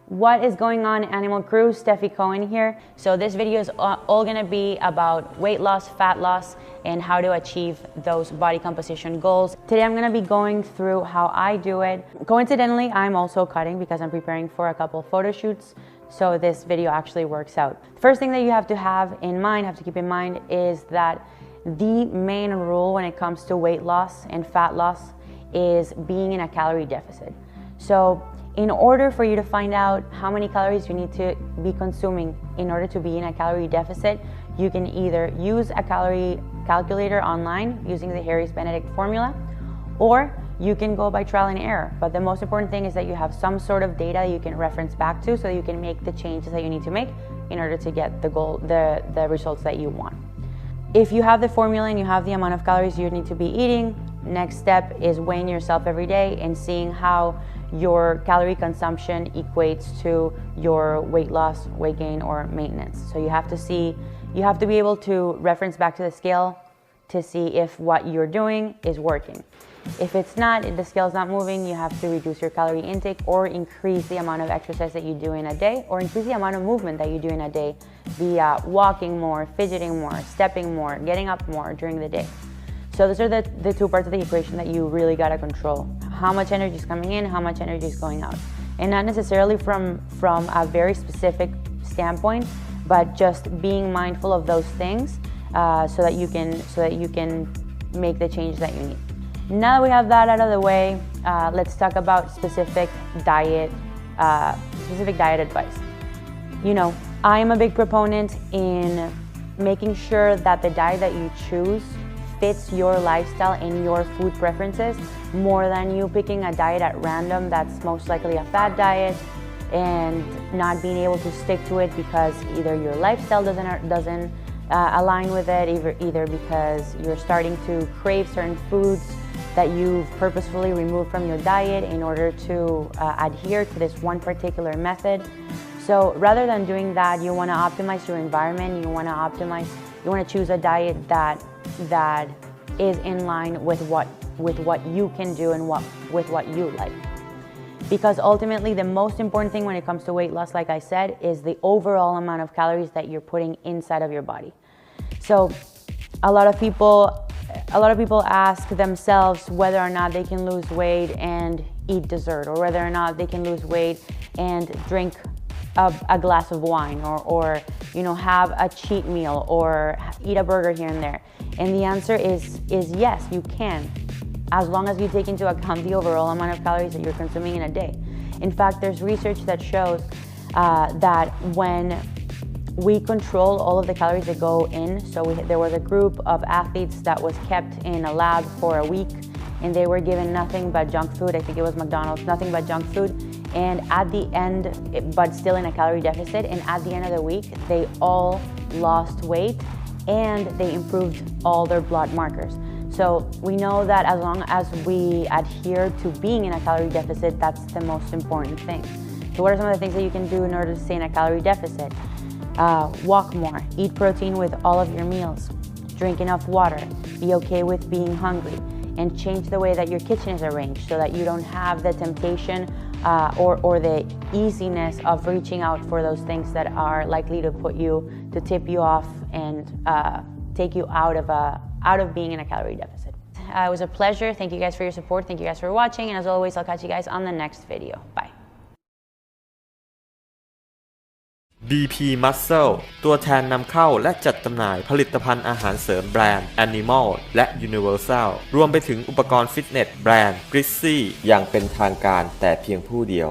What is going on, Animal Crew? Stefi Cohen here. So this video is all going to be about weight loss, fat loss, and how to achieve those body composition goals. Today I'm going to be going through how I do it. Coincidentally, I'm also cutting because I'm preparing for a couple of photo shoots. So this video actually works out. The first thing that you have to keep in mind is that the main rule when it comes to weight loss and fat loss is being in a calorie deficit. So in order for you to find out how many calories you need to be consuming in order to be in a calorie deficit, you can either use a calorie calculator online using the Harry's Benedict formula, or you can go by trial and error. But the most important thing is that you have some sort of data you can reference back to so that you can make the changes that you need to make in order to get the results that you want. If you have the formula and you have the amount of calories you need to be eating, next step is weighing yourself every day and seeing how your calorie consumption equates to your weight loss, weight gain, or maintenance. So you have to be able to reference back to the scale to see if what you're doing is working. If it's not, if the scale's not moving, you have to reduce your calorie intake or increase the amount of exercise that you do in a day, or increase the amount of movement that you do in a day via walking more, fidgeting more, stepping more, getting up more during the day. So those are the two parts of the equation that you really gotta control. How much energy is coming in, how much energy is going out. And not necessarily from a very specific standpoint, but just being mindful of those things so that you can make the change that you need. Now that we have that out of the way, let's talk about specific diet advice. You know, I am a big proponent in making sure that the diet that you choose fits your lifestyle and your food preferences more than you picking a diet at random that's most likely a fad diet and not being able to stick to it because either your lifestyle doesn't align with it, either because you're starting to crave certain foods that you've purposefully removed from your diet in order to adhere to this one particular method. So rather than doing that, you want to optimize your environment. You want to choose a diet that is in line with what you can do and with what you like. Because ultimately, the most important thing when it comes to weight loss, like I said, is the overall amount of calories that you're putting inside of your body. So a lot of people ask themselves whether or not they can lose weight and eat dessert, or whether or not they can lose weight and drink a glass of wine, or have a cheat meal or eat a burger here and there. And the answer is yes, you can, as long as you take into account the overall amount of calories that you're consuming in a day. In fact, there's research that shows that when we control all of the calories that go in, so there was a group of athletes that was kept in a lab for a week, and they were given nothing but junk food. I think it was McDonald's, nothing but junk food. And at the end, but still in a calorie deficit, and at the end of the week, they all lost weight and they improved all their blood markers. So we know that as long as we adhere to being in a calorie deficit, that's the most important thing. So what are some of the things that you can do in order to stay in a calorie deficit? Walk more, eat protein with all of your meals, drink enough water, be okay with being hungry, and change the way that your kitchen is arranged so that you don't have the temptation or the easiness of reaching out for those things that are likely to tip you off and take you out of being in a calorie deficit. It was a pleasure. Thank you guys for your support. Thank you guys for watching. And as always, I'll catch you guys on the next video. Bye. BP Muscle ตัวแทนนำเข้าและจัดจำหน่ายผลิตภัณฑ์อาหารเสริมแบรนด์ Animal และ Universal รวมไปถึงอุปกรณ์ฟิตเนสแบรนด์ Grizzly อย่างเป็นทางการแต่เพียงผู้เดียว